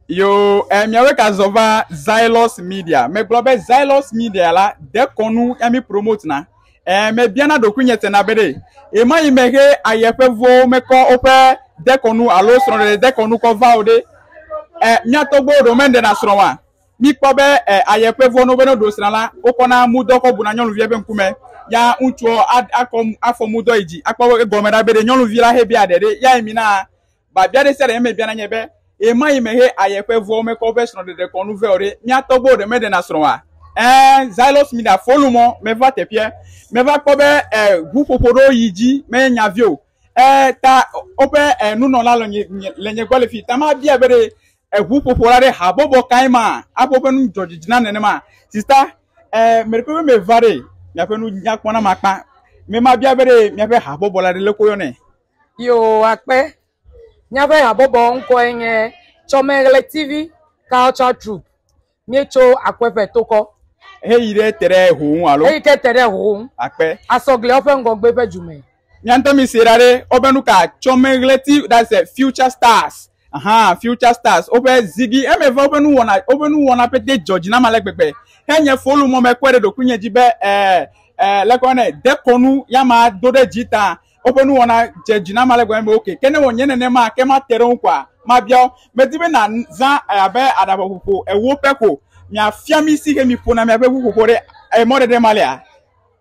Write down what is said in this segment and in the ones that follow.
Yo, miawe kazova Xylos Media. Me globe Xylos Media la de konu emi promote na. Me biana doku nyete na bede. Ema imege ayepe vo me ko ope de konu alo sron de konu ko vaode. Nya togbo do mende na sronwa. Mi kobe ayepe vo no be no do sran la okona mudo ko buna nyonu vie be nkume. Ya untuo akom afo mudo iji. Akpo gomera bede nyonu vie la hebi adede. Ya emina ba bia de sere me biana nyebe. Ema imehe ayepe vo me ko be sron de konu veore. Nya togbo do mende na sronwa. Xylos Media follow mo me va te pie me va ko be gupoporo yiji me nyavio ta ope nu no la lenye qualify ta ma bia bere gupopora de habobo kaima apope nu jojina nene ma sister me ko me vare ya pe nu nya pona mapa me ma bia bere me pe habobo la de lekoyo ne yo akpe nya pe habobo nko enye Chomele TV culture troupe nyecho akwefe toko hey ire tere hu alo hey ke tere hu akpe asogle ofe ngogbe pe jume nyanta mi serare obenu ka Chomele TV, that's a future stars future stars obe zigi emeva obenu wona pete George na malekpepe henye follow mo me kwere do kunye jibe lekone de konu yama dode jita obenu wona George na malekpepe okay kene wonye ne ma ke ma tere nkwa ma bia medibe na za abe adabokuko ewo peko mi afia mi si ke mi pona mi abe kuko re mo de malia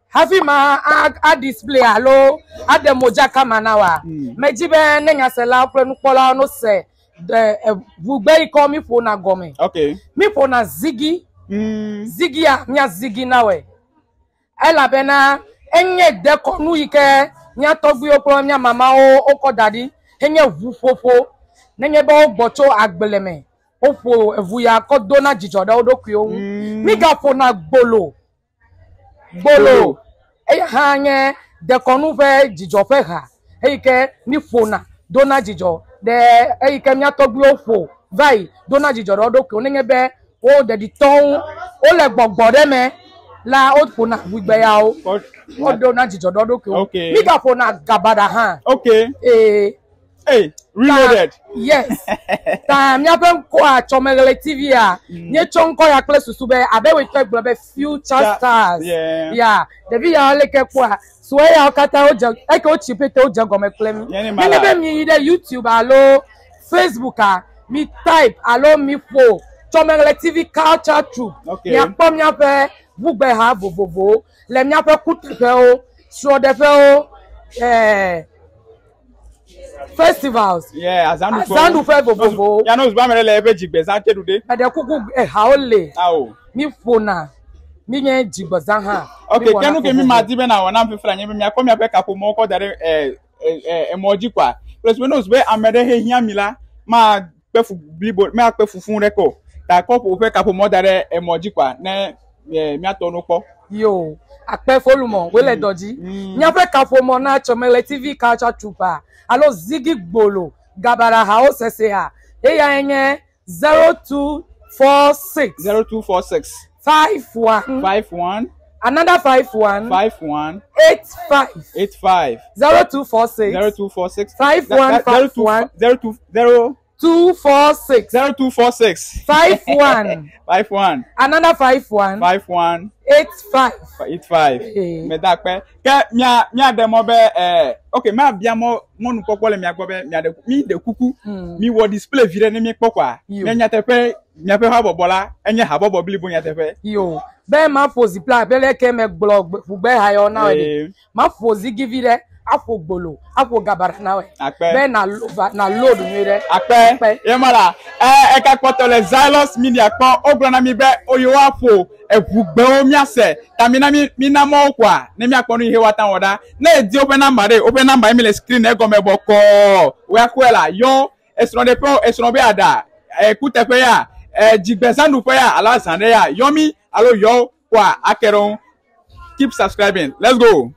hafi ma a display alo a demoja kama na wa mejibe nenya sela prenu pola no se de bugbe iko mi pona gome okay mi pona zigi zigi ya nya zigi na we ela bena enye de konu ike nya togbi opro nya mama o ko dadi enye vufofo nenye ba ogbocho agbeleme ofo evuya ko dona jijoda odokwi ohun mi ga fona gbolo hanye de konu fe jijo fe ha eike mi fona dona jijo de eike mi atogbi ofo vai dona jijo odokwi nenye be o de di ton o le gbogbo de me la o fona gbigbe ya o dona jijo odokwi mi ga fona gabada ha okay hey reloaded yes ta mi apen ko a Chomele TV a nye chonko ya kle susube abe we ke globe future stars yeah the bi ya le ke ko a so ya kata o je e ke o chipete o je gome klem ni be mi de YouTube alo Facebook a mi type alo mi fo Chomele TV culture troupe ya pom ya pe bugbe ha vovovo le mi apen kutefe o so de fe o festivals azandu fe bobo ya no zba merele ebe jigbe za kedude ade kuku haole mi fona mi nye jigbo za ha okay kenu ke mi ma dibe na wona mfefra nye mi akomi abe kapo mo ko dare emoji kwa plus we no zbe amede he hia mila ma pefu bibo me apefu fun reko ta kopo fe kapo mo dare emoji kwa ne mi atonu po yo akpe folumo we le doji nya fe kapo mo na Chomele TV culture troupe alo zigi gbolo gabara ha o sese ha eya enye 0246 51 another 51 85 0246 51 0246 51 another 51 85 me da pe ke mia de mo be okay ma bia mo nu popole mi agbobe mi de kuku mi wo display vire ni mi pokwa me nya tepe mia pe ha bobola enye ha bobo bilibo nya tepe yo be ma fozi plan bele ke me blog fugbe ha yo na we ma fozi givire afo gbolo afo gabara na we be na load mi re akpe e mara e ka potole Xylos Media po ogbona mi be oyo afo ebugbe o mi ase tamina mi na mo kwa ne mi akponu ihe wata woda na edi open number email screen e go me boko we akwela yo esro de pro esro be ada kutepe ya jigbezanu pe ya alazande ya yomi alo yo kwa akeron keep subscribing let's go